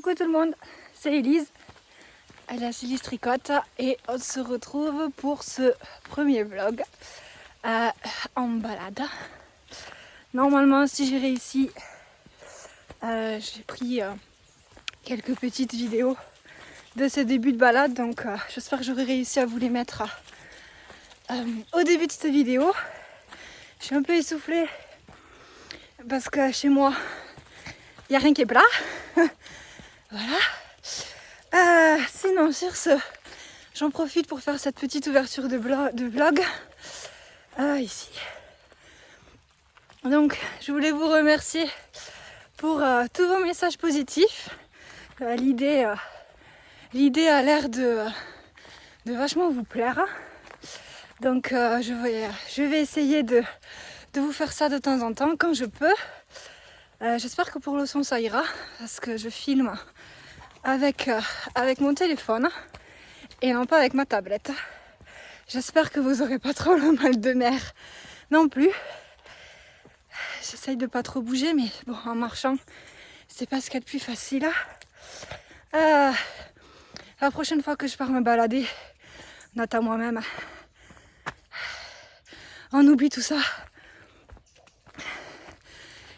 Coucou tout le monde, c'est Elise, alias Elise Tricotte, et on se retrouve pour ce premier vlog en balade. Normalement, si j'ai réussi, j'ai pris quelques petites vidéos de ce début de balade, donc j'espère que j'aurai réussi à vous les mettre au début de cette vidéo. Je suis un peu essoufflée parce que chez moi, il n'y a rien qui est plat. Voilà. Sinon, sur ce, j'en profite pour faire cette petite ouverture de vlog ici. Donc, je voulais vous remercier pour tous vos messages positifs. L'idée a l'air de vachement vous plaire. Donc, je vais essayer de vous faire ça de temps en temps quand je peux. J'espère que pour le son ça ira parce que je filme avec mon téléphone et non pas avec ma tablette. J'espère que vous aurez pas trop le mal de mer non plus. J'essaye de pas trop bouger, mais bon, en marchant, c'est pas ce qu'il y a de plus facile. La prochaine fois que je pars me balader, note à moi-même, on oublie tout ça.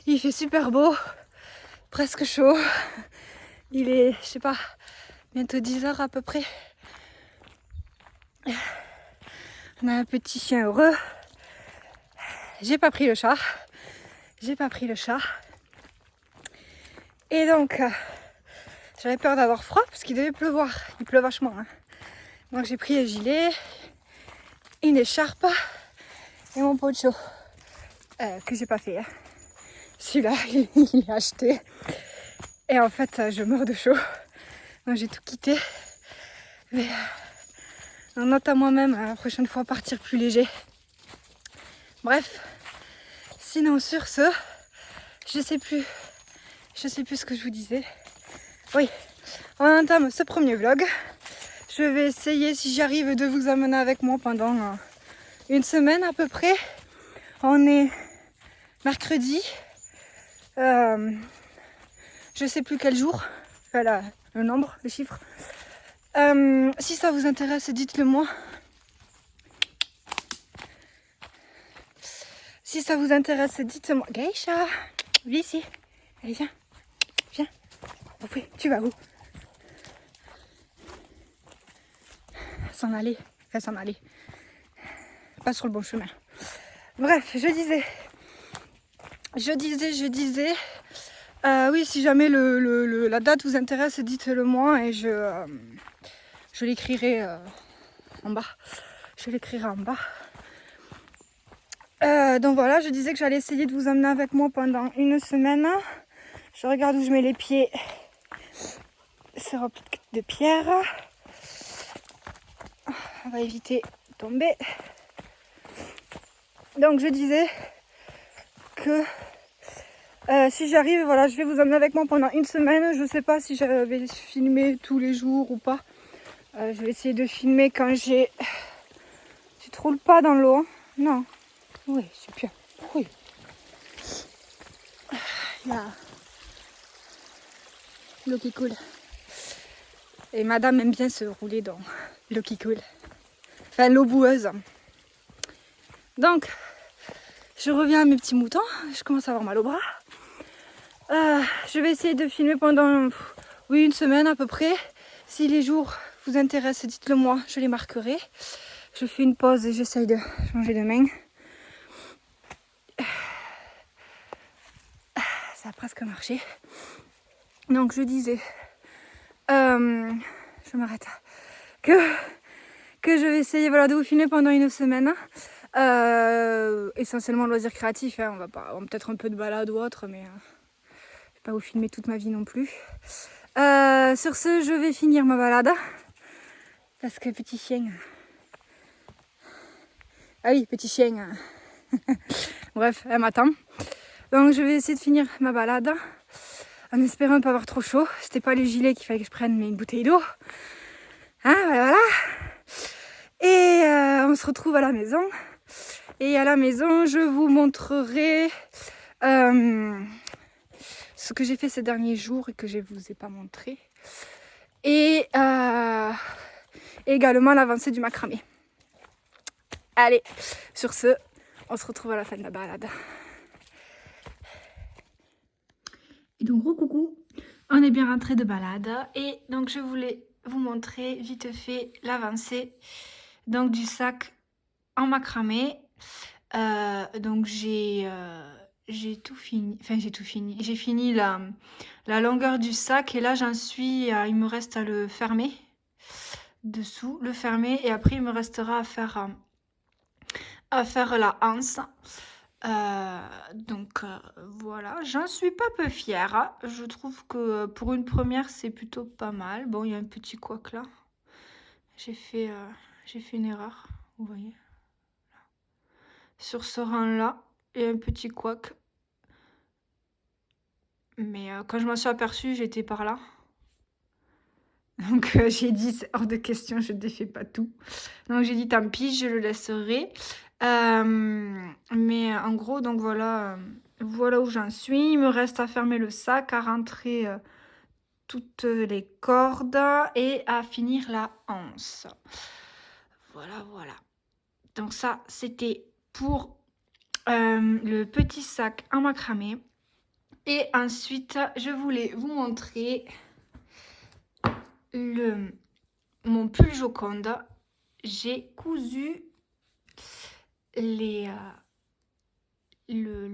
Il fait super beau, presque chaud. Il est, je sais pas, bientôt 10h à peu près. On a un petit chien heureux. J'ai pas pris le chat. Et donc, j'avais peur d'avoir froid parce qu'il devait pleuvoir. Il pleut vachement. Donc j'ai pris un gilet, une écharpe et mon poncho. Que j'ai pas fait. Celui-là, il est acheté. Et en fait, je meurs de chaud. Donc j'ai tout quitté. Mais on note à moi-même la prochaine fois partir plus léger. Bref. Sinon sur ce, je sais plus ce que je vous disais. Oui, on entame ce premier vlog. Je vais essayer, si j'arrive, de vous amener avec moi pendant une semaine à peu près. On est mercredi. Je sais plus quel jour. Voilà, le nombre, le chiffre. Si ça vous intéresse, dites-le moi. Si ça vous intéresse, dites-moi. Geisha, viens ici. Allez, viens. Viens. Oh, oui, tu vas où? S'en aller. Enfin, s'en aller. Pas sur le bon chemin. Bref, je disais. Oui, si jamais la date vous intéresse, dites-le moi et je l'écrirai en bas. Donc voilà, je disais que j'allais essayer de vous emmener avec moi pendant une semaine. Je regarde où je mets les pieds. C'est rempli de pierres. On va éviter de tomber. Donc je disais que si j'arrive, voilà, je vais vous emmener avec moi pendant une semaine. Je ne sais pas si je vais filmer tous les jours ou pas. Je vais essayer de filmer quand j'ai... Tu te roules pas dans l'eau? Non. Oui, super. Oui. Il y a l'eau qui coule. Et madame aime bien se rouler dans l'eau qui coule. Enfin, l'eau boueuse. Donc, je reviens à mes petits moutons. Je commence à avoir mal au bras. Je vais essayer de filmer pendant une semaine à peu près. Si les jours vous intéressent, dites-le moi, je les marquerai. Je fais une pause et j'essaye de changer de main. Ça a presque marché. Donc je disais, je m'arrête, que je vais essayer de vous filmer pendant une semaine. Essentiellement loisirs créatifs, on va peut-être un peu de balade ou autre, mais je vais pas vous filmer toute ma vie non plus. Sur ce, je vais finir ma balade parce que petit chien. Ah oui, petit chien. Bref, elle m'attend. Donc je vais essayer de finir ma balade en espérant ne pas avoir trop chaud. C'était pas le gilet qu'il fallait que je prenne, mais une bouteille d'eau. Voilà. Et on se retrouve à la maison. Et à la maison, je vous montrerai ce ce que j'ai fait ces derniers jours et que je ne vous ai pas montré. Et également l'avancée du macramé. Allez, sur ce, on se retrouve à la fin de la balade. Et donc, coucou, on est bien rentré de balade. Et donc, je voulais vous montrer vite fait l'avancée donc du sac en macramé. Donc, j'ai tout fini. Enfin, j'ai tout fini. J'ai fini la longueur du sac. Et là, j'en suis... il me reste à le fermer. Dessous, le fermer. Et après, il me restera à faire la anse. Donc voilà, j'en suis pas peu fière. Je trouve que pour une première, c'est plutôt pas mal. Bon, il y a un petit couac là. J'ai fait une erreur, vous voyez. Sur ce rang-là, il y a un petit couac. Mais quand je m'en suis aperçue, j'étais par là. Donc j'ai dit, c'est hors de question, je ne défais pas tout. Donc j'ai dit, tant pis, je le laisserai. Mais en gros, donc voilà, voilà où j'en suis. Il me reste à fermer le sac, à rentrer toutes les cordes et à finir la anse. Voilà, voilà. Donc ça, c'était pour le petit sac en macramé. Et ensuite, je voulais vous montrer mon pull Joconde. J'ai cousu le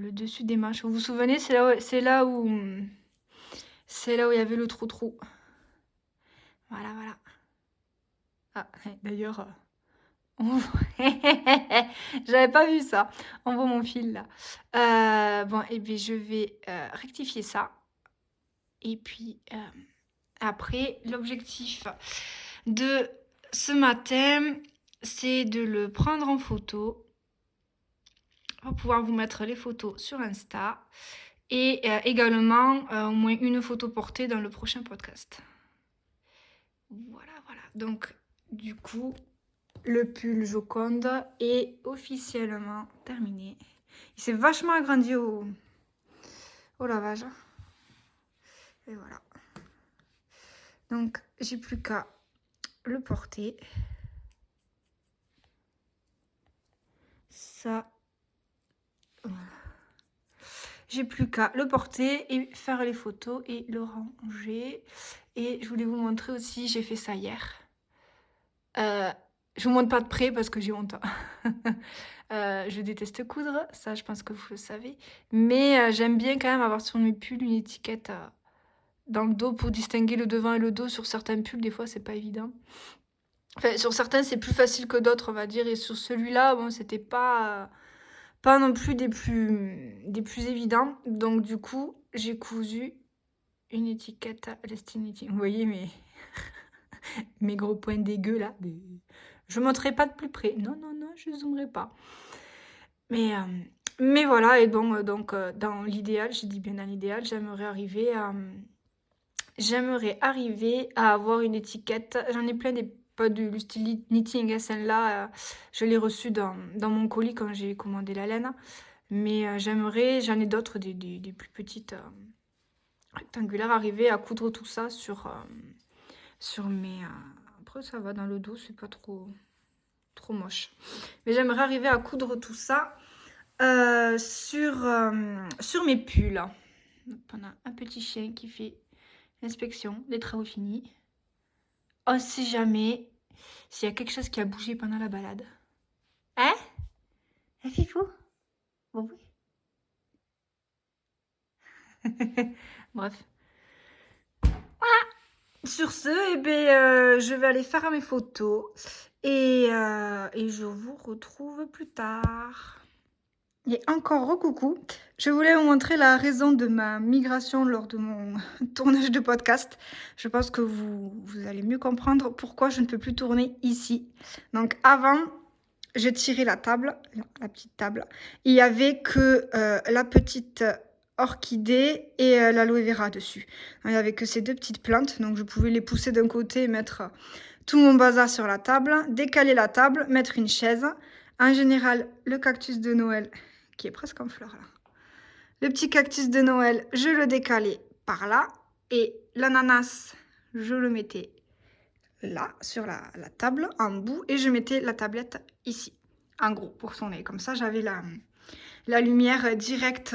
dessus des manches. Vous vous souvenez, c'est là où il y avait le trou. Voilà, voilà. Ah, d'ailleurs, j'avais pas vu ça. On voit mon fil là. Bon, et bien je vais rectifier ça. Et puis après, l'objectif de ce matin, c'est de le prendre en photo pour pouvoir vous mettre les photos sur Insta et également au moins une photo portée dans le prochain podcast. Voilà, voilà. Donc, du coup, le pull Joconde est officiellement terminé. Il s'est vachement agrandi au lavage. Et voilà. Donc, j'ai plus qu'à le porter. Ça... Voilà. J'ai plus qu'à le porter et faire les photos et le ranger. Et je voulais vous montrer aussi, j'ai fait ça hier. Je vous montre pas de près parce que j'ai honte. Je déteste coudre, ça je pense que vous le savez. Mais j'aime bien quand même avoir sur mes pulls une étiquette dans le dos pour distinguer le devant et le dos. Sur certains pulls, des fois, c'est pas évident. Enfin, sur certains, c'est plus facile que d'autres, on va dire. Et sur celui-là, bon, c'était pas non plus des plus évidents. Donc, du coup, j'ai cousu une étiquette Lestinity. Vous voyez mes gros points dégueux, là. Je ne montrerai pas de plus près. Non, je ne zoomerai pas. Mais voilà. Et bon, donc, dans l'idéal, je dis bien dans l'idéal, j'aimerais arriver à avoir une étiquette. J'en ai plein des... Pas du style Knitting SN là, je l'ai reçu dans mon colis quand j'ai commandé la laine. Mais j'en ai d'autres, des plus petites rectangulaires, arriver à coudre tout ça sur mes... après ça va dans le dos, c'est pas trop moche. Mais j'aimerais arriver à coudre tout ça sur mes pulls. Donc, on a un petit chien qui fait l'inspection des travaux finis. On sait jamais s'il y a quelque chose qui a bougé pendant la balade. Hein? Un fifou? Bon, oui. Bref. Voilà. Sur ce, je vais aller faire mes photos. Et je vous retrouve plus tard. Et encore recoucou. Je voulais vous montrer la raison de ma migration lors de mon tournage de podcast. Je pense que vous allez mieux comprendre pourquoi je ne peux plus tourner ici. Donc avant, je tirais la table, la petite table. Il n'y avait que la petite orchidée et l'aloe vera dessus. Il n'y avait que ces deux petites plantes, donc je pouvais les pousser d'un côté et mettre tout mon bazar sur la table, décaler la table, mettre une chaise. En général, le cactus de Noël, qui est presque en fleurs là. Le petit cactus de Noël, je le décalais par là. Et l'ananas, je le mettais là, sur la table, en bout. Et je mettais la tablette ici, en gros, pour son nez. Comme ça, j'avais la lumière directe,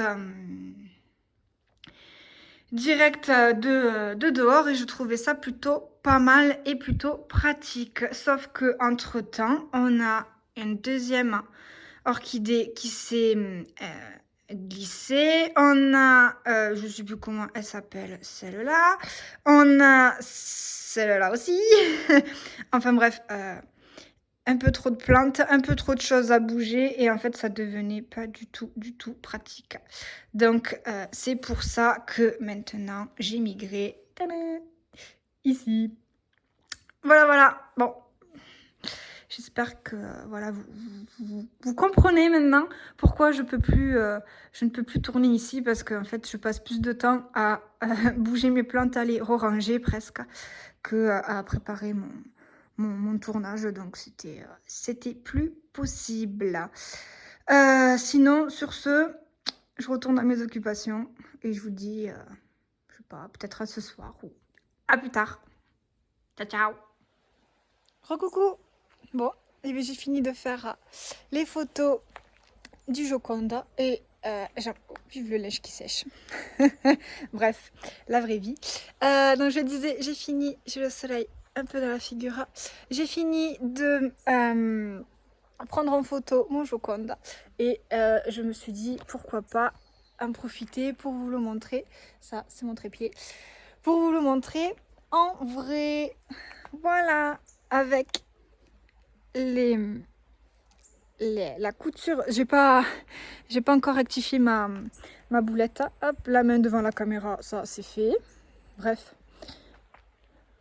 de dehors. Et je trouvais ça plutôt pas mal et plutôt pratique. Sauf que entre temps, on a une deuxième orchidée qui s'est glissée. On a, je ne sais plus comment elle s'appelle, celle-là. On a celle-là aussi. Enfin bref, un peu trop de plantes, un peu trop de choses à bouger. Et en fait, ça devenait pas du tout pratique. Donc, c'est pour ça que maintenant, j'ai migré ici. Voilà, voilà. Bon. J'espère que voilà, vous comprenez maintenant pourquoi je ne peux plus tourner ici, parce qu'en fait, je passe plus de temps à bouger mes plantes, à les ranger presque, qu'à préparer mon tournage. Donc, c'était plus possible. Sinon, sur ce, je retourne à mes occupations et je vous dis, je sais pas, peut-être à ce soir ou à plus tard. Ciao, ciao. Recoucou. Bon, et bien j'ai fini de faire les photos du Joconde et vive le linge qui sèche. Bref, la vraie vie. Donc je disais, j'ai fini, j'ai le soleil un peu dans la figure. J'ai fini de prendre en photo mon Joconde et je me suis dit pourquoi pas en profiter pour vous le montrer. Ça, c'est mon trépied. Pour vous le montrer en vrai. Voilà, avec la couture, j'ai pas encore rectifié ma boulette. Hop, la main devant la caméra, ça c'est fait. Bref,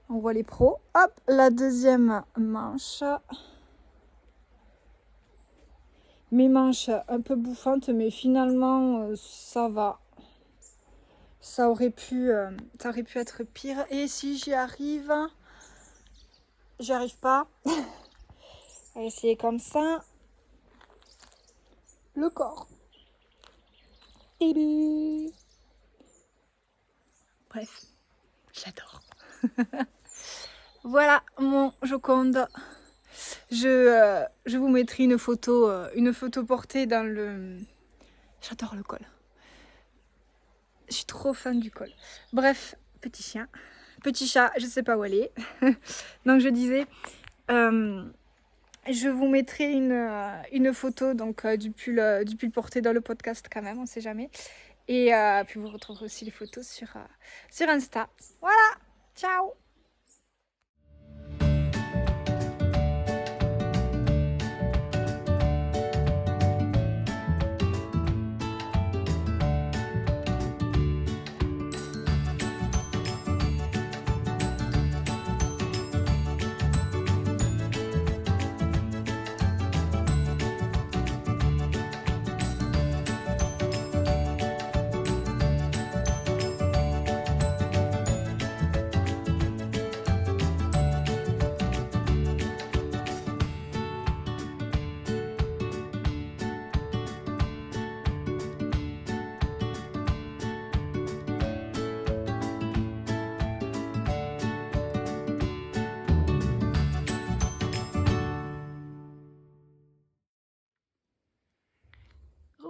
on voit les pros. Hop, la deuxième manche. Mes manches un peu bouffantes, mais finalement ça va. Ça aurait pu être pire. Et si j'y arrive pas. On va essayer comme ça. Le corps. Bref, j'adore. Voilà mon Joconde. Je vous mettrai une photo portée dans le... J'adore le col. Je suis trop fan du col. Bref, petit chien. Petit chat, je sais pas où elle est. Donc je disais... je vous mettrai une photo donc, du pull porté dans le podcast quand même, on sait jamais. Et puis vous retrouverez aussi les photos sur Insta. Voilà, ciao.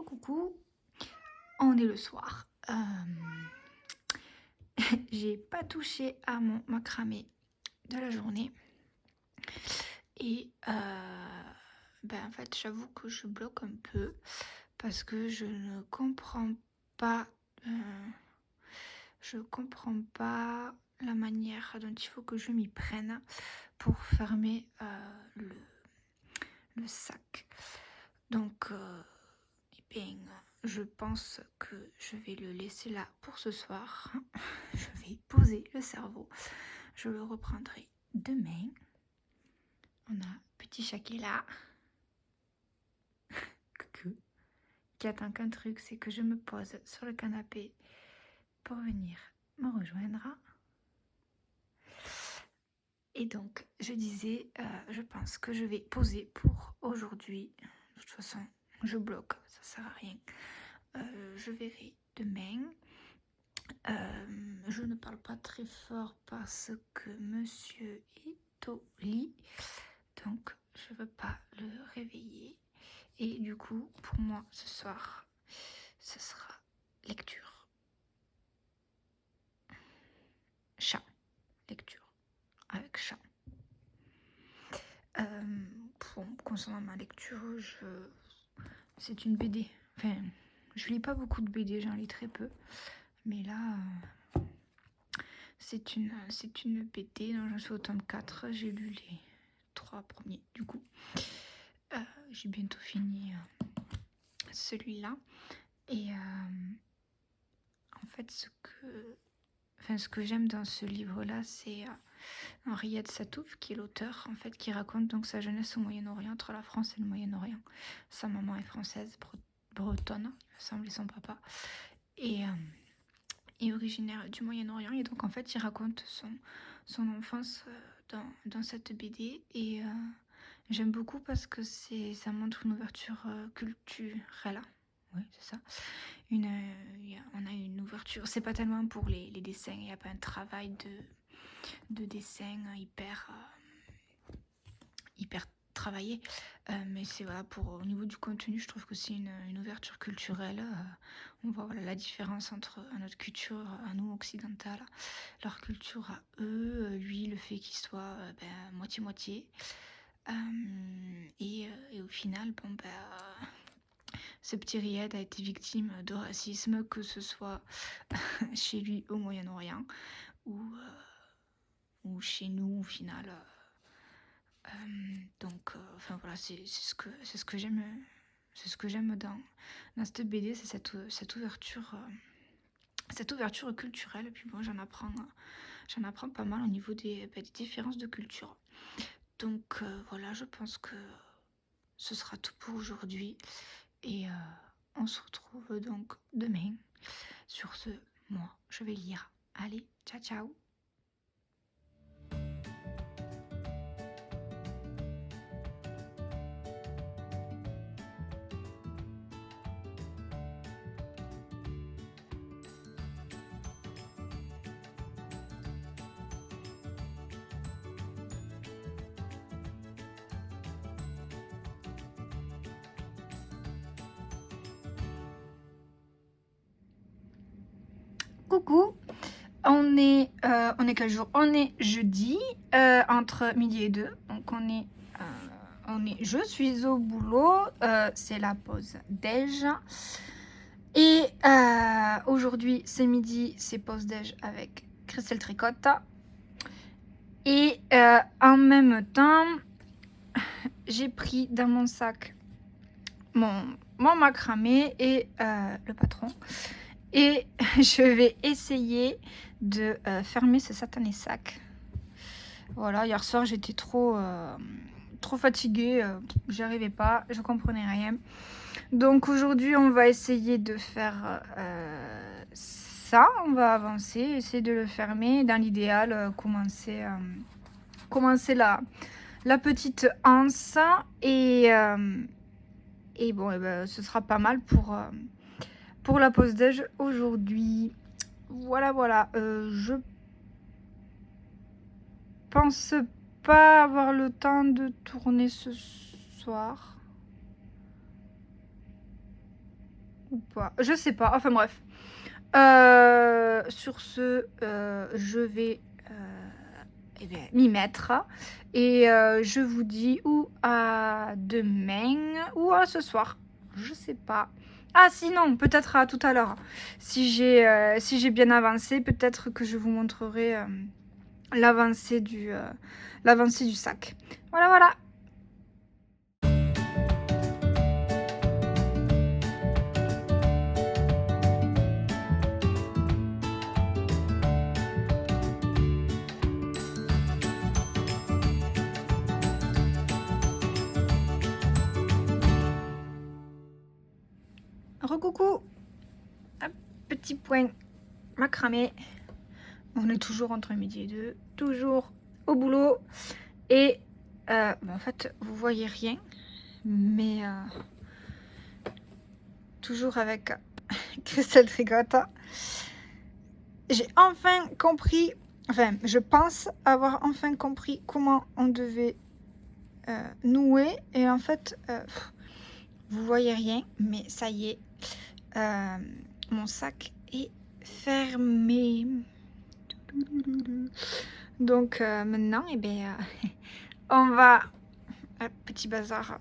Coucou, on est le soir. J'ai pas touché à mon macramé de la journée. Et en fait, j'avoue que je bloque un peu parce que je ne comprends pas. La manière dont il faut que je m'y prenne pour fermer le sac. Donc, je pense que je vais le laisser là pour ce soir. Je vais poser le cerveau. Je le reprendrai demain. On a petit chat qui est là. Coucou. Qui attend qu'un truc, c'est que je me pose sur le canapé pour venir me rejoindre. Et donc, je disais, je pense que je vais poser pour aujourd'hui. De toute façon, je bloque, ça sert à rien. Je verrai demain. Je ne parle pas très fort parce que monsieur est au lit, donc je veux pas le réveiller. Et du coup, pour moi, ce soir, ce sera lecture. Chat. Lecture. Avec chat. Concernant ma lecture, c'est une BD. Enfin, je lis pas beaucoup de BD, j'en lis très peu. Mais là, c'est une BD dont j'en suis au tome 4. J'ai lu les 3 premiers, du coup. J'ai bientôt fini celui-là. Et en fait, ce que j'aime dans ce livre-là, c'est Henriette Satouf, qui est l'auteur, en fait, qui raconte donc sa jeunesse au Moyen-Orient, entre la France et le Moyen-Orient. Sa maman est française, bretonne, il me semble, et son papa est originaire du Moyen-Orient. Et donc, en fait, il raconte son enfance dans cette BD. Et j'aime beaucoup parce que ça montre une ouverture culturelle. Oui, c'est ça. On a une ouverture. C'est pas tellement pour les dessins. Il n'y a pas un travail de dessin hyper travaillé. Mais c'est voilà, au niveau du contenu, je trouve que c'est une ouverture culturelle. On voit voilà, la différence entre notre culture à nous occidentale, leur culture à eux, lui, le fait qu'il soit moitié-moitié. Et au final, ce petit Riyad a été victime de racisme, que ce soit chez lui au Moyen-Orient ou chez nous au final. Enfin voilà, c'est ce que j'aime. C'est ce que j'aime dans cette BD, c'est cette ouverture culturelle. Et puis bon, j'en apprends pas mal au niveau des différences de culture. Donc voilà, je pense que ce sera tout pour aujourd'hui. Et on se retrouve donc demain. Sur ce, moi, je vais lire. Allez, ciao ciao. Coucou, on est quel jour? On est jeudi, entre midi et 2. Donc je suis au boulot, c'est la pause déj. Et aujourd'hui c'est midi, c'est pause déj avec Christelle Tricotte. Et en même temps, j'ai pris dans mon sac mon macramé et le patron. Et je vais essayer de fermer ce satané sac. Voilà, hier soir j'étais trop fatiguée, j'y arrivais pas, je comprenais rien. Donc aujourd'hui on va essayer de faire ça, on va avancer, essayer de le fermer. Dans l'idéal, commencer la petite anse et bon, ce sera pas mal pour la pause déj aujourd'hui. Voilà. Je pense pas avoir le temps de tourner ce soir. Ou pas. Je sais pas. Enfin bref. Sur ce, je vais m'y mettre. Et je vous dis ou à demain ou à ce soir. Je sais pas. Ah sinon, peut-être à tout à l'heure. Si j'ai bien avancé, peut-être que je vous montrerai l'avancée du sac. Voilà. Recoucou. Un petit point macramé. On est toujours entre midi et 2, toujours au boulot. Et en fait, vous voyez rien, mais toujours avec Christelle Tricotta. J'ai enfin compris, enfin, je pense avoir enfin compris comment on devait nouer. Et en fait, vous voyez rien, mais ça y est, mon sac est fermé. Donc maintenant, eh bien, on va petit bazar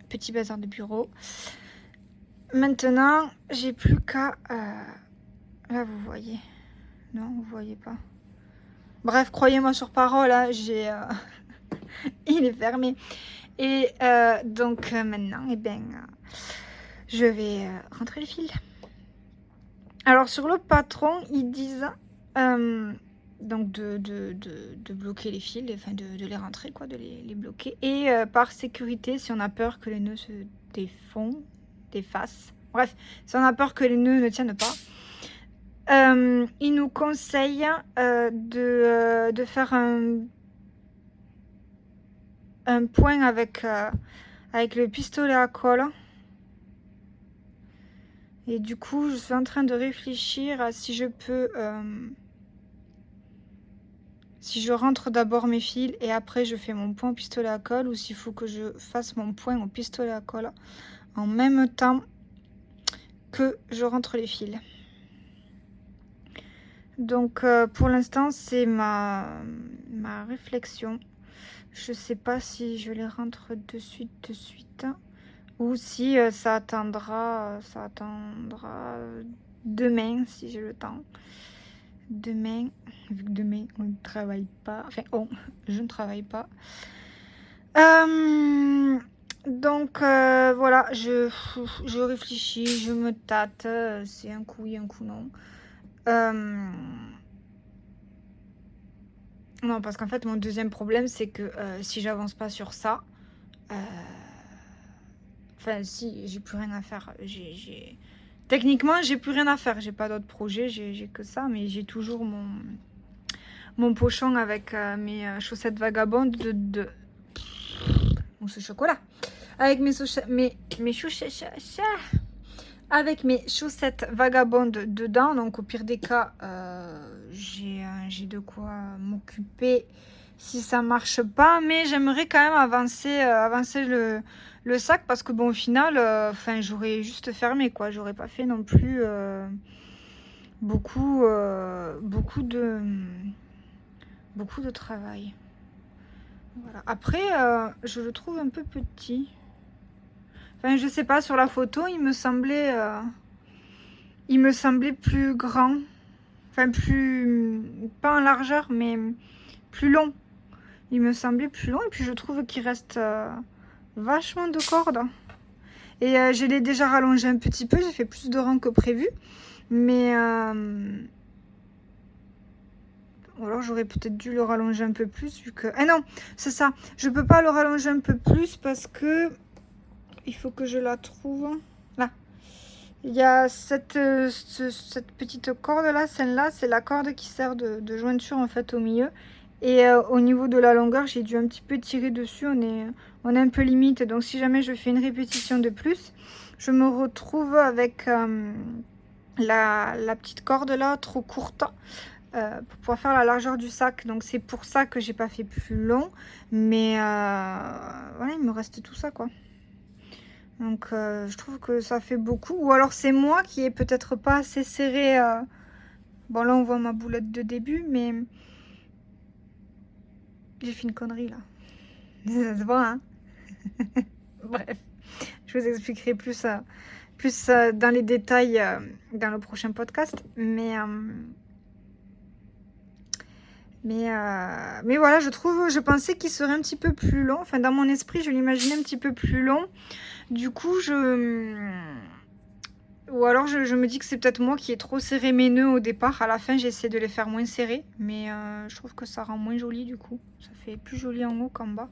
de bureau. Maintenant, j'ai plus qu'à là, vous voyez. Non, vous voyez pas. Bref, croyez-moi sur parole, hein, j'ai il est fermé. Et donc maintenant, eh bien, je vais rentrer les fils. Alors sur le patron, ils disent donc de bloquer les fils, enfin de les rentrer, quoi, de les bloquer. Et par sécurité, si on a peur que les nœuds se défassent, bref, si on a peur que les nœuds ne tiennent pas, il nous conseille de faire un point avec le pistolet à colle. Et du coup, je suis en train de réfléchir à si je peux... si je rentre d'abord mes fils et après je fais mon point au pistolet à colle, ou s'il faut que je fasse mon point au pistolet à colle en même temps que je rentre les fils. Donc pour l'instant, c'est ma réflexion. Je sais pas si je les rentre de suite. Ou si ça attendra demain, si j'ai le temps. Demain, vu que demain on ne travaille pas, enfin je ne travaille pas. Donc voilà, je réfléchis, je me tâte, c'est un coup oui, un coup non. Non, parce qu'en fait mon deuxième problème c'est que si j'avance pas sur ça, enfin, si, j'ai plus rien à faire. Techniquement, j'ai plus rien à faire. J'ai pas d'autres projets, j'ai que ça. Mais j'ai toujours mon pochon avec mes chaussettes vagabondes de mousse au chocolat. Avec mes chaussettes... Avec mes chaussettes vagabondes dedans. Donc, au pire des cas, j'ai de quoi m'occuper si ça marche pas. Mais j'aimerais quand même avancer le sac, parce que bon, au final, enfin, j'aurais juste fermé, quoi. J'aurais pas fait non plus beaucoup de travail. Voilà. Après, je le trouve un peu petit. Enfin, je sais pas, sur la photo, il me semblait plus grand. Enfin, pas en largeur, mais plus long. Il me semblait plus long, et puis je trouve qu'il reste vachement de cordes. Et je l'ai déjà rallongé un petit peu, j'ai fait plus de rangs que prévu. Mais ou alors j'aurais peut-être dû le rallonger un peu plus, vu que... Ah non, c'est ça, je peux pas le rallonger un peu plus parce que il faut que je la trouve. Là, il y a cette petite corde là, celle-là, c'est la corde qui sert de jointure en fait au milieu. Et au niveau de la longueur, j'ai dû un petit peu tirer dessus, on est un peu limite. Donc si jamais je fais une répétition de plus, je me retrouve avec la petite corde là, trop courte, pour pouvoir faire la largeur du sac. Donc c'est pour ça que j'ai pas fait plus long. Mais voilà, il me reste tout ça, quoi. Donc je trouve que ça fait beaucoup. Ou alors c'est moi qui est peut-être pas assez serré. Bon, là on voit ma boulette de début, mais j'ai fait une connerie là. Ça se voit, hein. Bref, je vous expliquerai plus dans les détails dans le prochain podcast. Mais voilà, je pensais qu'il serait un petit peu plus long. Enfin, dans mon esprit, je l'imaginais un petit peu plus long. Du coup, ou alors je me dis que c'est peut-être moi qui ai trop serré mes nœuds au départ. À la fin, j'essaie de les faire moins serrés. Mais je trouve que ça rend moins joli du coup. Ça fait plus joli en haut qu'en bas.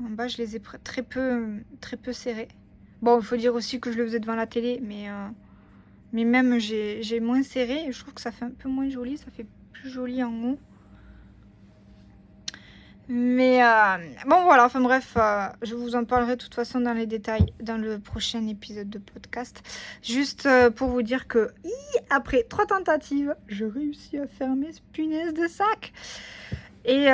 En bas, je les ai très peu serrés. Bon, il faut dire aussi que je le faisais devant la télé. Mais même, j'ai moins serré. Et je trouve que ça fait un peu moins joli. Ça fait plus joli en haut. Mais bon voilà, enfin bref, je vous en parlerai de toute façon dans les détails dans le prochain épisode de podcast. Juste pour vous dire que après 3 tentatives, je réussis à fermer ce punaise de sac. Et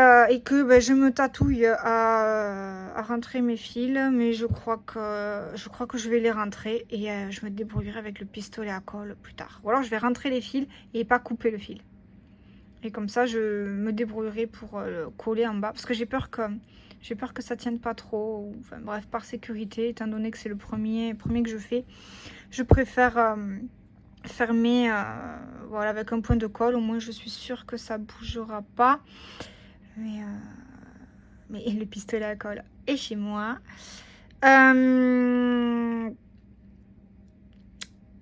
que je me tatouille à rentrer mes fils, mais je crois que je vais les rentrer et je me débrouillerai avec le pistolet à colle plus tard. Ou alors je vais rentrer les fils et pas couper le fil. Et comme ça, je me débrouillerai pour le coller en bas. Parce que j'ai peur que ça tienne pas trop. Enfin bref, par sécurité, étant donné que c'est le premier que je fais, je préfère fermer voilà, avec un point de colle. Au moins, je suis sûre que ça bougera pas. Mais le pistolet à colle est chez moi.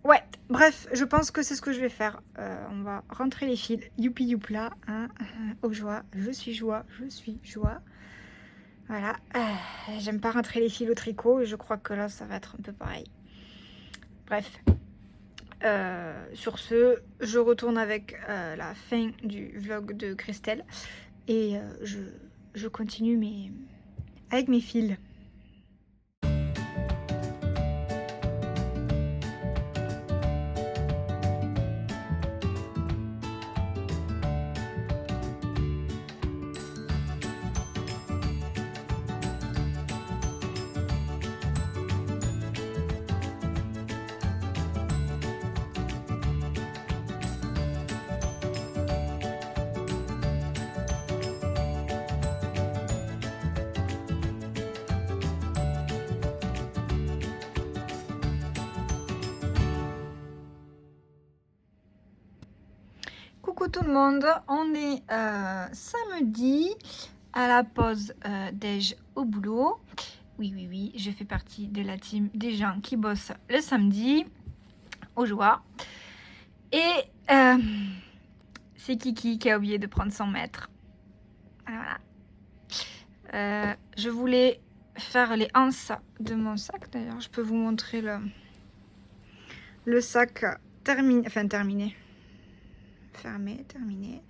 Ouais, bref, je pense que c'est ce que je vais faire. On va rentrer les fils. Youpi youpla, hein, aux joies. Je suis joie. Voilà. J'aime pas rentrer les fils au tricot et je crois que là, ça va être un peu pareil. Bref. Sur ce, je retourne avec la fin du vlog de Christelle. Et je continue avec mes fils. Coucou tout le monde, on est samedi à la pause déj au boulot. Oui, je fais partie de la team des gens qui bossent le samedi, aux joies. Et c'est Kiki qui a oublié de prendre son mètre. Voilà. Je voulais faire les anses de mon sac. D'ailleurs, je peux vous montrer le sac terminé. Fermé, terminé.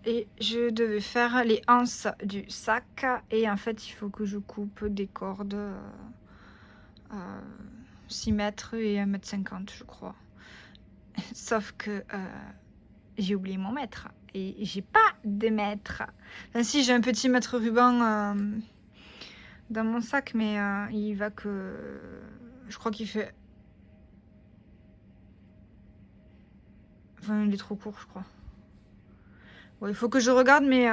Et je devais faire les anses du sac. Et en fait, il faut que je coupe des cordes 6 mètres et 1,50 m, je crois. Sauf que j'ai oublié mon mètre. Et j'ai pas de mètre. Enfin, si, j'ai un petit mètre ruban dans mon sac, mais il va que... Je crois qu'il fait... Enfin, il est trop court, je crois. Bon, il faut que je regarde, mais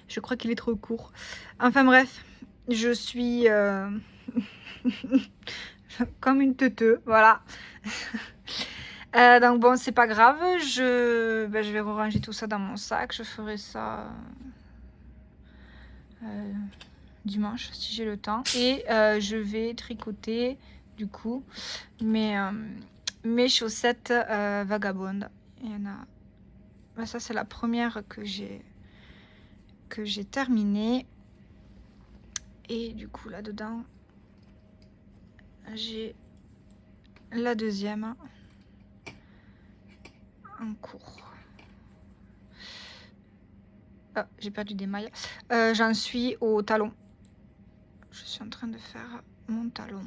je crois qu'il est trop court. Enfin bref, je suis comme une teuteux, voilà. Donc bon, c'est pas grave. Je vais ranger tout ça dans mon sac. Je ferai ça dimanche si j'ai le temps. Et je vais tricoter du coup mes chaussettes vagabondes. Il y en a. Ça c'est la première que j'ai terminée. Et du coup là dedans j'ai la deuxième en cours. Ah, j'ai perdu des mailles. J'en suis au talon. Je suis en train de faire mon talon.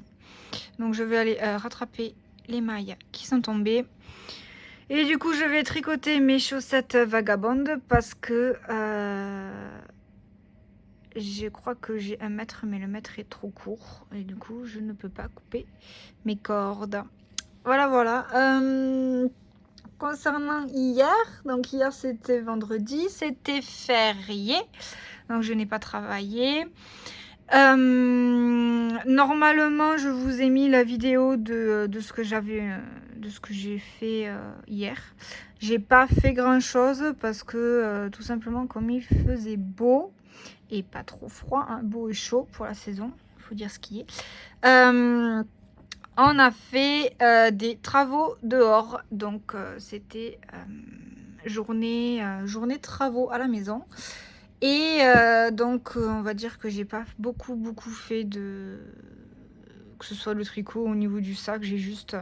Donc je vais aller rattraper les mailles qui sont tombées. Et du coup je vais tricoter mes chaussettes vagabondes parce que je crois que j'ai 1 mètre, mais le mètre est trop court. Et du coup je ne peux pas couper mes cordes. Voilà. Concernant hier, donc hier c'était vendredi, c'était férié, donc je n'ai pas travaillé. Normalement, je vous ai mis la vidéo de ce que j'ai fait hier. J'ai pas fait grand chose parce que tout simplement comme il faisait beau et pas trop froid, hein, beau et chaud pour la saison, il faut dire ce qui est. On a fait des travaux dehors, donc c'était journée travaux à la maison. Et donc on va dire que j'ai pas beaucoup fait que ce soit le tricot au niveau du sac. J'ai juste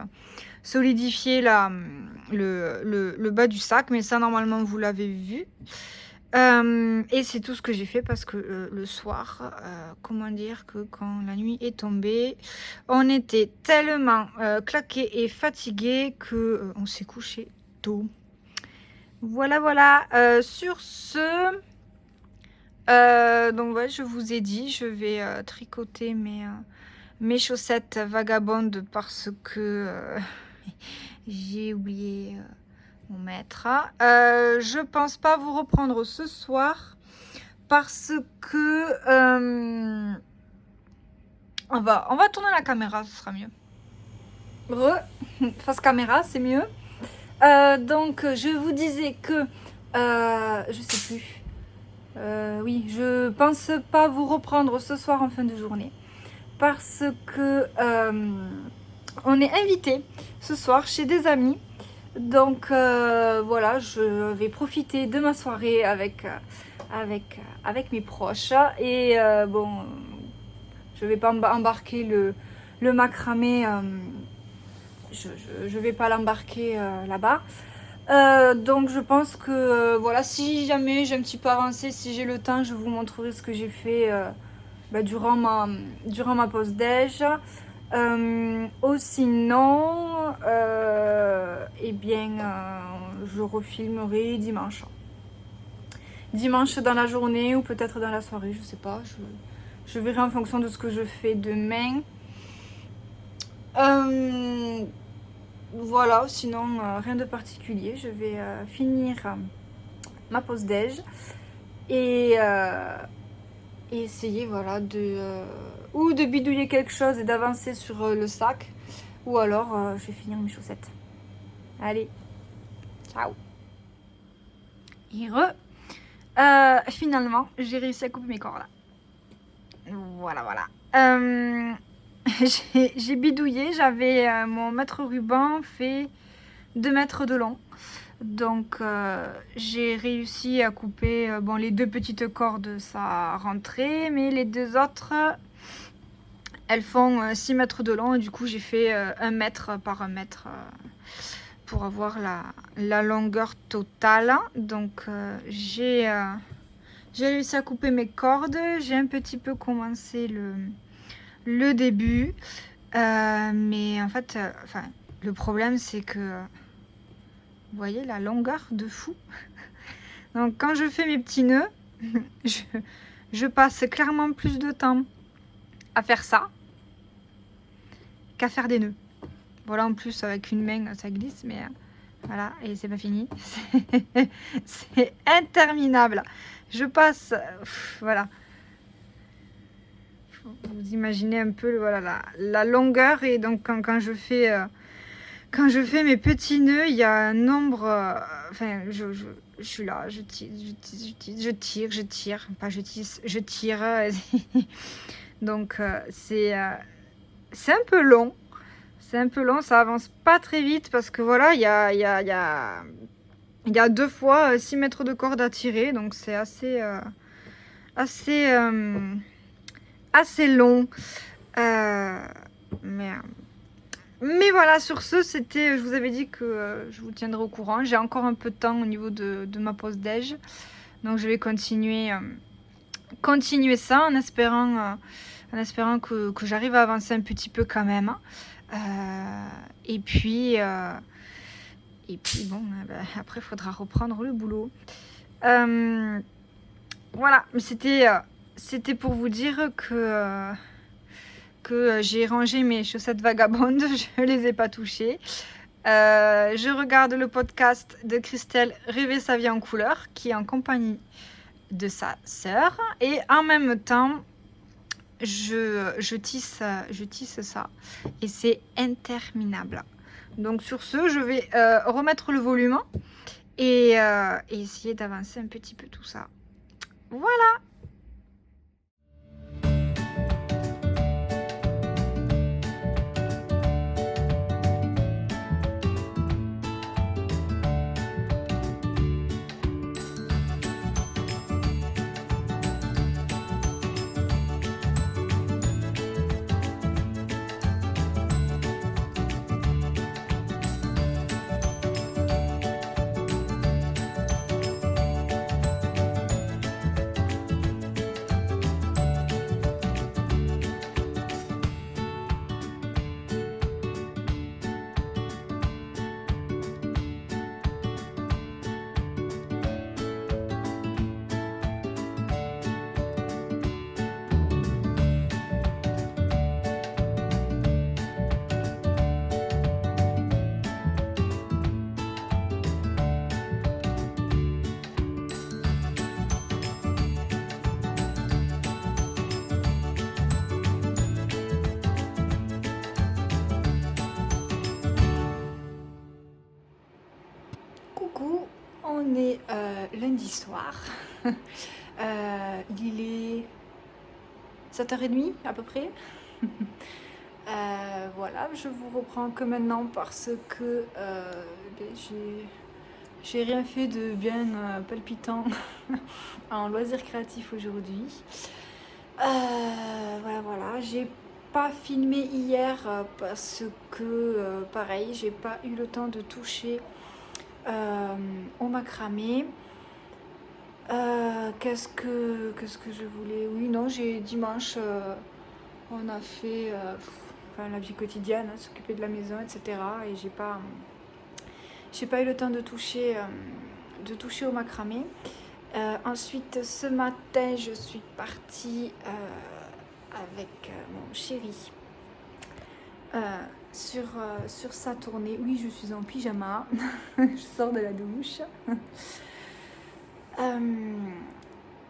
solidifié le bas du sac, mais ça normalement vous l'avez vu. Et c'est tout ce que j'ai fait parce que le soir, comment dire, que quand la nuit est tombée, on était tellement claqués et fatigués que on s'est couché tôt. Voilà, voilà. Sur ce, donc ouais, je vous ai dit, je vais tricoter mes chaussettes vagabondes parce que j'ai oublié mon maître. Je pense pas vous reprendre ce soir parce que on va tourner la caméra, ce sera mieux. Face caméra, c'est mieux. Donc je vous disais que je sais plus. Oui, je pense pas vous reprendre ce soir en fin de journée parce que on est invité ce soir chez des amis. Donc voilà, je vais profiter de ma soirée avec mes proches et bon, je vais pas embarquer le macramé, je vais pas l'embarquer là-bas. Donc je pense que voilà, si jamais j'ai un petit peu avancé, si j'ai le temps, je vous montrerai ce que j'ai fait durant ma pause déj. Ou sinon, eh bien, je refilmerai dimanche. Dimanche dans la journée ou peut-être dans la soirée, je sais pas. Je verrai en fonction de ce que je fais demain. Voilà, sinon rien de particulier. Je vais finir ma pause déj et essayer voilà ou de bidouiller quelque chose et d'avancer sur le sac, ou alors je vais finir mes chaussettes. Allez, ciao. Et finalement j'ai réussi à couper mes cordes. Voilà, voilà. J'ai bidouillé, j'avais mon mètre ruban fait 2 mètres de long. Donc j'ai réussi à couper bon, les 2 petites cordes, ça rentrait, mais les 2 autres elles font 6 mètres de long et du coup j'ai fait 1 mètre par 1 mètre pour avoir la longueur totale. Donc j'ai réussi à couper mes cordes, j'ai un petit peu commencé le début, mais en fait le problème c'est que vous voyez la longueur de fou. Donc quand je fais mes petits nœuds, je passe clairement plus de temps à faire ça qu'à faire des nœuds. Voilà, en plus avec une main ça glisse, mais voilà, et c'est pas fini. C'est interminable. Je passe, voilà. Vous imaginez un peu voilà, la longueur, et donc quand je fais mes petits nœuds, il y a un nombre, enfin je suis là, je tire, donc c'est un peu long, ça avance pas très vite parce que voilà, il y a 2 fois 6 mètres de corde à tirer, donc c'est assez long, mais voilà, sur ce, je vous avais dit que je vous tiendrai au courant. J'ai encore un peu de temps au niveau de ma pause déj, donc je vais continuer ça en espérant que j'arrive à avancer un petit peu quand même. Et puis bon, après il faudra reprendre le boulot. Voilà, mais c'était pour vous dire que j'ai rangé mes chaussettes vagabondes, je les ai pas touchées. Je regarde le podcast de Christelle Rêver sa vie en couleur, qui est en compagnie de sa sœur, et en même temps je tisse ça, et c'est interminable. Donc sur ce, je vais remettre le volume et essayer d'avancer un petit peu tout ça. Voilà. coup, on est lundi soir. Il est 7h30 à peu près. Voilà, je vous reprends que maintenant parce que j'ai rien fait de bien palpitant en loisir créatif aujourd'hui. Voilà, j'ai pas filmé hier parce que pareil, j'ai pas eu le temps de toucher au macramé. Qu'est-ce que je voulais? Oui, non, j'ai dimanche, on a fait la vie quotidienne, hein, s'occuper de la maison, etc. Et j'ai pas eu le temps de toucher au macramé. Ensuite, ce matin, je suis partie avec mon chéri sur sa tournée. Oui, je suis en pyjama. Je sors de la douche.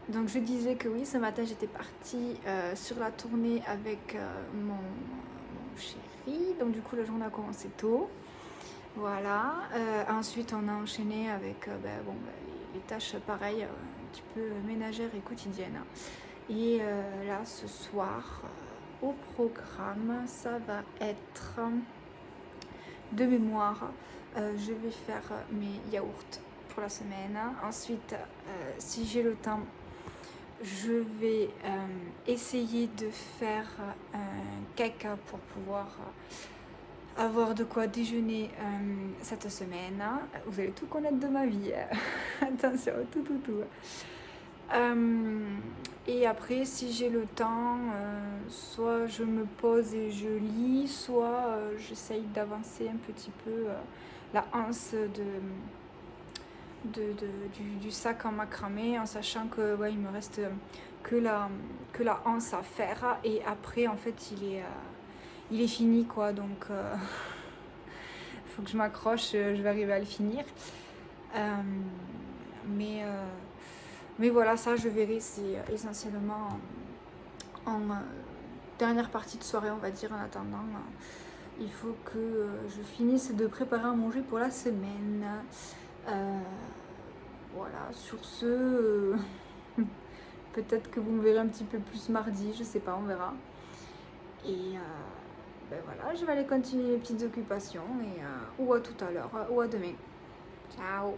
Donc je disais que oui, ce matin j'étais partie sur la tournée avec mon chéri. Donc du coup la journée a commencé tôt. Voilà. Ensuite on a enchaîné avec les tâches pareilles, un petit peu ménagères et quotidiennes. Et là ce soir, au programme, ça va être de mémoire. Je vais faire mes yaourts pour la semaine. Ensuite, si j'ai le temps, je vais essayer de faire un cake pour pouvoir avoir de quoi déjeuner cette semaine. Vous allez tout connaître de ma vie. Attention, tout. Et après, si j'ai le temps, soit je me pose et je lis, soit j'essaye d'avancer un petit peu la anse du sac en macramé, en sachant que ouais, il me reste que la anse à faire, et après en fait il est fini quoi, donc faut que je m'accroche, je vais arriver à le finir. Mais voilà, ça je verrai, c'est essentiellement en dernière partie de soirée, on va dire. En attendant, il faut que je finisse de préparer à manger pour la semaine. Voilà, sur ce, peut-être que vous me verrez un petit peu plus mardi, je sais pas, on verra. Et voilà, je vais aller continuer mes petites occupations, et ou à tout à l'heure, ou à demain. Ciao!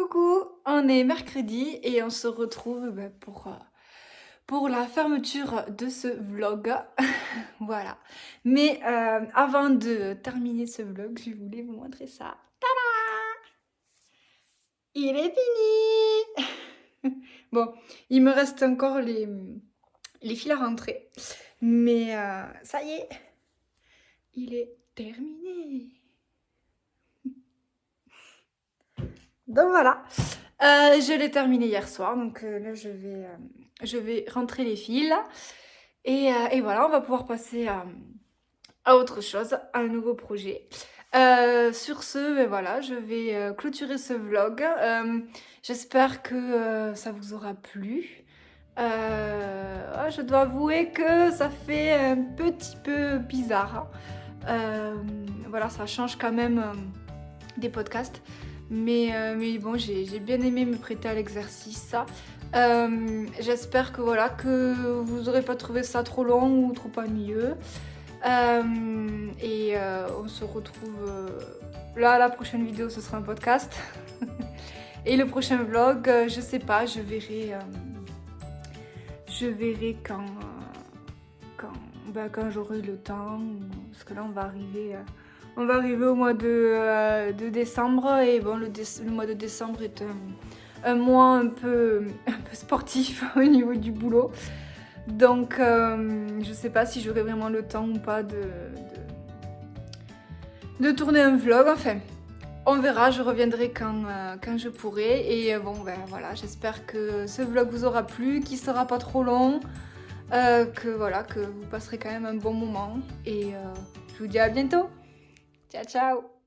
Coucou, on est mercredi et on se retrouve pour la fermeture de ce vlog. Voilà. Mais avant de terminer ce vlog, je voulais vous montrer ça. Tada! Il est fini. Bon, il me reste encore les fils à rentrer. Mais ça y est, il est terminé. Donc voilà, je l'ai terminé hier soir, donc là je vais rentrer les fils et voilà, on va pouvoir passer à autre chose, à un nouveau projet. Sur ce, ben voilà, je vais clôturer ce vlog. J'espère que ça vous aura plu. Je dois avouer que ça fait un petit peu bizarre. Voilà, ça change quand même des podcasts. Mais bon, j'ai bien aimé me prêter à l'exercice. J'espère que voilà, que vous n'aurez pas trouvé ça trop long ou trop ennuyeux. On se retrouve là, la prochaine vidéo ce sera un podcast. Et le prochain vlog, je sais pas, je verrai quand j'aurai le temps. Parce que là on va arriver au mois de décembre et bon, le mois de décembre est un mois un peu sportif au niveau du boulot. Donc je sais pas si j'aurai vraiment le temps ou pas de tourner un vlog. Enfin, on verra, je reviendrai quand je pourrai. Et bon, ben voilà, j'espère que ce vlog vous aura plu, qu'il sera pas trop long, que vous passerez quand même un bon moment. Et je vous dis à bientôt. Ciao, ciao!